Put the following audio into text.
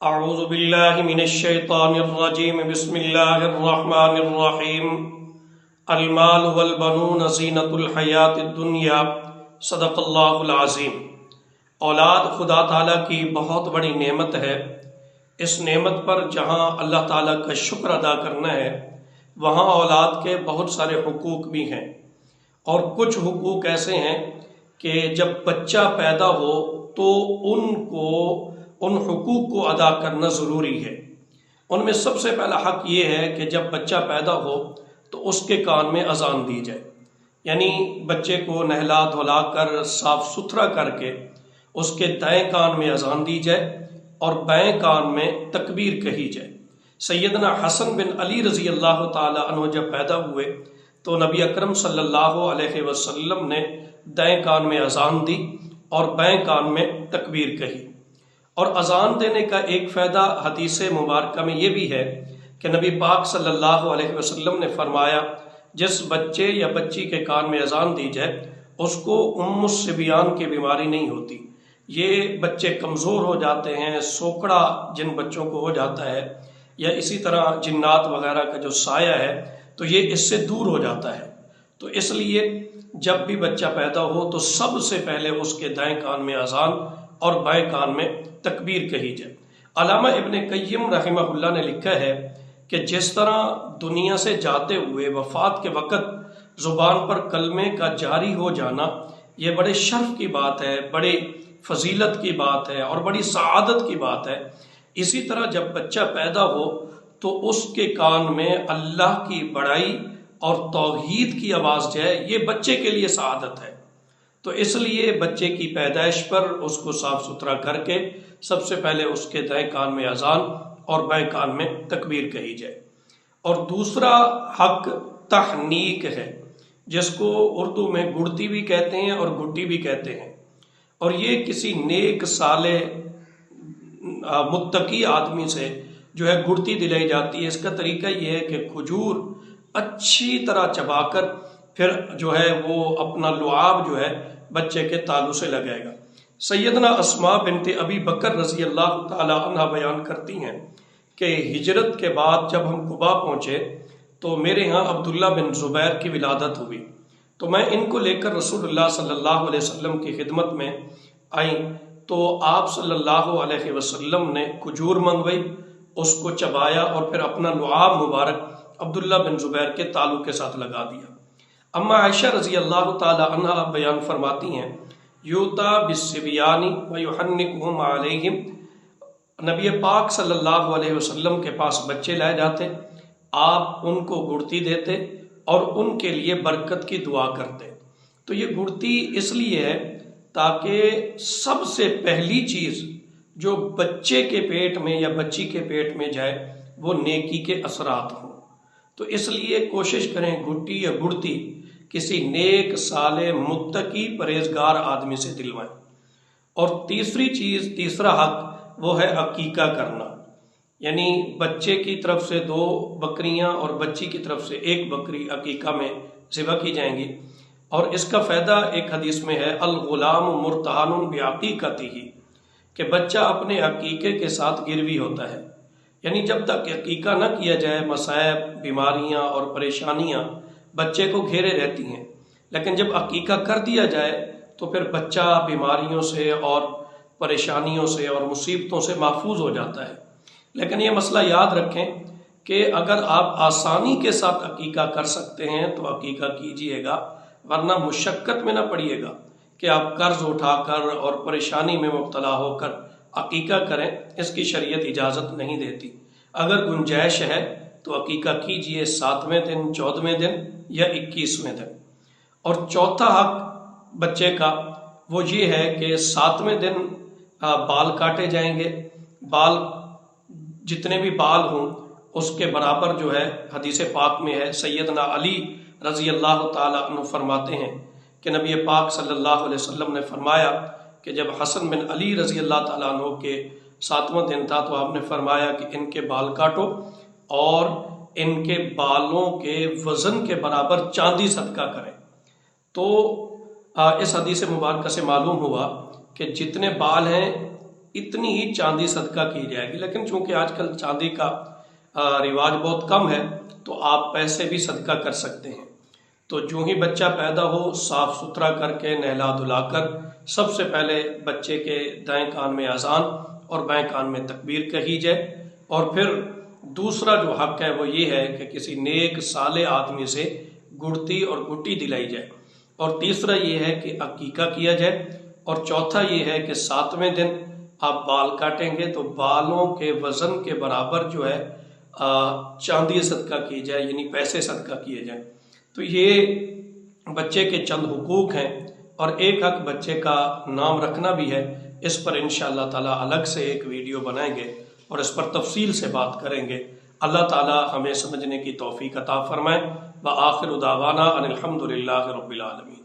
اعوذ باللہ من الشیطان الرجیم بسم اللہ الرحمن الرحیم المال والبنون زینۃ الحیات الدنیا صدق اللہ العظیم۔ اولاد خدا تعالیٰ کی بہت بڑی نعمت ہے۔ اس نعمت پر جہاں اللہ تعالیٰ کا شکر ادا کرنا ہے وہاں اولاد کے بہت سارے حقوق بھی ہیں، اور کچھ حقوق ایسے ہیں کہ جب بچہ پیدا ہو تو ان حقوق کو ادا کرنا ضروری ہے۔ ان میں سب سے پہلا حق یہ ہے کہ جب بچہ پیدا ہو تو اس کے کان میں اذان دی جائے، یعنی بچے کو نہلا دھلا کر صاف ستھرا کر کے اس کے دائیں کان میں اذان دی جائے اور بائیں کان میں تکبیر کہی جائے۔ سیدنا حسن بن علی رضی اللہ تعالی عنہ جب پیدا ہوئے تو نبی اکرم صلی اللہ علیہ وسلم نے دائیں کان میں اذان دی اور بائیں کان میں تکبیر کہی۔ اور اذان دینے کا ایک فائدہ حدیث مبارکہ میں یہ بھی ہے کہ نبی پاک صلی اللہ علیہ وسلم نے فرمایا جس بچے یا بچی کے کان میں اذان دی جائے اس کو الصبیان کی بیماری نہیں ہوتی۔ یہ بچے کمزور ہو جاتے ہیں، سوکڑا جن بچوں کو ہو جاتا ہے یا اسی طرح جنات وغیرہ کا جو سایہ ہے تو یہ اس سے دور ہو جاتا ہے۔ تو اس لیے جب بھی بچہ پیدا ہو تو سب سے پہلے اس کے دائیں کان میں اذان اور بائیں کان میں تکبیر کہی جائے۔ علامہ ابن قیم رحمہ اللہ نے لکھا ہے کہ جس طرح دنیا سے جاتے ہوئے وفات کے وقت زبان پر کلمے کا جاری ہو جانا یہ بڑے شرف کی بات ہے، بڑی فضیلت کی بات ہے اور بڑی سعادت کی بات ہے، اسی طرح جب بچہ پیدا ہو تو اس کے کان میں اللہ کی بڑائی اور توحید کی آواز جائے، یہ بچے کے لیے سعادت ہے۔ تو اس لیے بچے کی پیدائش پر اس کو صاف ستھرا کر کے سب سے پہلے اس کے دائیں کان میں اذان اور بائیں کان میں تکبیر کہی جائے۔ اور دوسرا حق تحنیک ہے، جس کو اردو میں گڑتی بھی کہتے ہیں اور گھٹی بھی کہتے ہیں، اور یہ کسی نیک صالح متقی آدمی سے جو ہے گڑتی دلائی جاتی ہے۔ اس کا طریقہ یہ ہے کہ کھجور اچھی طرح چبا کر پھر جو ہے وہ اپنا لعاب جو ہے بچے کے تالو سے لگائے گا۔ سیدنا اسماء بنت ابی بکر رضی اللہ تعالی عنہ بیان کرتی ہیں کہ ہجرت کے بعد جب ہم قباء پہنچے تو میرے ہاں عبداللہ بن زبیر کی ولادت ہوئی، تو میں ان کو لے کر رسول اللہ صلی اللہ علیہ وسلم کی خدمت میں آئی تو آپ صلی اللہ علیہ وسلم نے کھجور منگوائی، اس کو چبایا اور پھر اپنا لعاب مبارک عبداللہ بن زبیر کے تالو کے ساتھ لگا دیا۔ اما عائشہ رضی اللہ تعالی عنہ بیان فرماتی ہیں یوتا بالصبیان ویحنکہم علیہم، نبی پاک صلی اللہ علیہ وسلم کے پاس بچے لائے جاتے، آپ ان کو گڑتی دیتے اور ان کے لیے برکت کی دعا کرتے۔ تو یہ گڑتی اس لیے ہے تاکہ سب سے پہلی چیز جو بچے کے پیٹ میں یا بچی کے پیٹ میں جائے وہ نیکی کے اثرات ہوں۔ تو اس لیے کوشش کریں گھٹی یا گڑتی کسی نیک صالح متقی پرہیزگار آدمی سے دلوائیں۔ اور تیسرا حق وہ ہے عقیقہ کرنا، یعنی بچے کی طرف سے 2 بکریاں اور بچی کی طرف سے 1 بکری عقیقہ میں ذبح کی جائیں گی۔ اور اس کا فائدہ ایک حدیث میں ہے الغلام مرتہن بعقیقتہ، کہ بچہ اپنے عقیقے کے ساتھ گروی ہوتا ہے، یعنی جب تک عقیقہ نہ کیا جائے مصائب، بیماریاں اور پریشانیاں بچے کو گھیرے رہتی ہیں، لیکن جب عقیقہ کر دیا جائے تو پھر بچہ بیماریوں سے اور پریشانیوں سے اور مصیبتوں سے محفوظ ہو جاتا ہے۔ لیکن یہ مسئلہ یاد رکھیں کہ اگر آپ آسانی کے ساتھ عقیقہ کر سکتے ہیں تو عقیقہ کیجئے گا، ورنہ مشقت میں نہ پڑیے گا کہ آپ قرض اٹھا کر اور پریشانی میں مبتلا ہو کر عقیقہ کریں، اس کی شریعت اجازت نہیں دیتی۔ اگر گنجائش ہے تو عقیقہ کیجئے 7ویں دن، 14ویں دن یا 21ویں دن۔ اور چوتھا حق بچے کا وہ یہ ہے کہ 7ویں دن بال کاٹے جائیں گے، بال جتنے بھی بال ہوں اس کے برابر جو ہے حدیث پاک میں ہے، سیدنا علی رضی اللہ تعالی عنہ فرماتے ہیں کہ نبی پاک صلی اللہ علیہ وسلم نے فرمایا کہ جب حسن بن علی رضی اللہ تعالیٰ عنہ کے 7واں دن تھا تو آپ نے فرمایا کہ ان کے بال کاٹو اور ان کے بالوں کے وزن کے برابر چاندی صدقہ کریں۔ تو اس حدیث مبارکہ سے معلوم ہوا کہ جتنے بال ہیں اتنی ہی چاندی صدقہ کی جائے گی۔ لیکن چونکہ آج کل چاندی کا رواج بہت کم ہے تو آپ پیسے بھی صدقہ کر سکتے ہیں۔ تو جو ہی بچہ پیدا ہو صاف ستھرا کر کے نہلا دھلا کر سب سے پہلے بچے کے دائیں کان میں اذان اور بائیں کان میں تکبیر کہی جائے، اور پھر دوسرا جو حق ہے وہ یہ ہے کہ کسی نیک صالح آدمی سے گڑتی اور گٹی دلائی جائے، اور تیسرا یہ ہے کہ عقیقہ کیا جائے، اور چوتھا یہ ہے کہ 7ویں دن آپ بال کاٹیں گے تو بالوں کے وزن کے برابر جو ہے چاندی صدقہ کی جائے، یعنی پیسے صدقہ کیے جائیں۔ تو یہ بچے کے چند حقوق ہیں، اور ایک حق بچے کا نام رکھنا بھی ہے۔ اس پر انشاءاللہ تعالی الگ سے ایک ویڈیو بنائیں گے اور اس پر تفصیل سے بات کریں گے۔ اللہ تعالی ہمیں سمجھنے کی توفیق عطا فرمائے۔ وآخر دعوانا ان الحمد للہ رب العالمین۔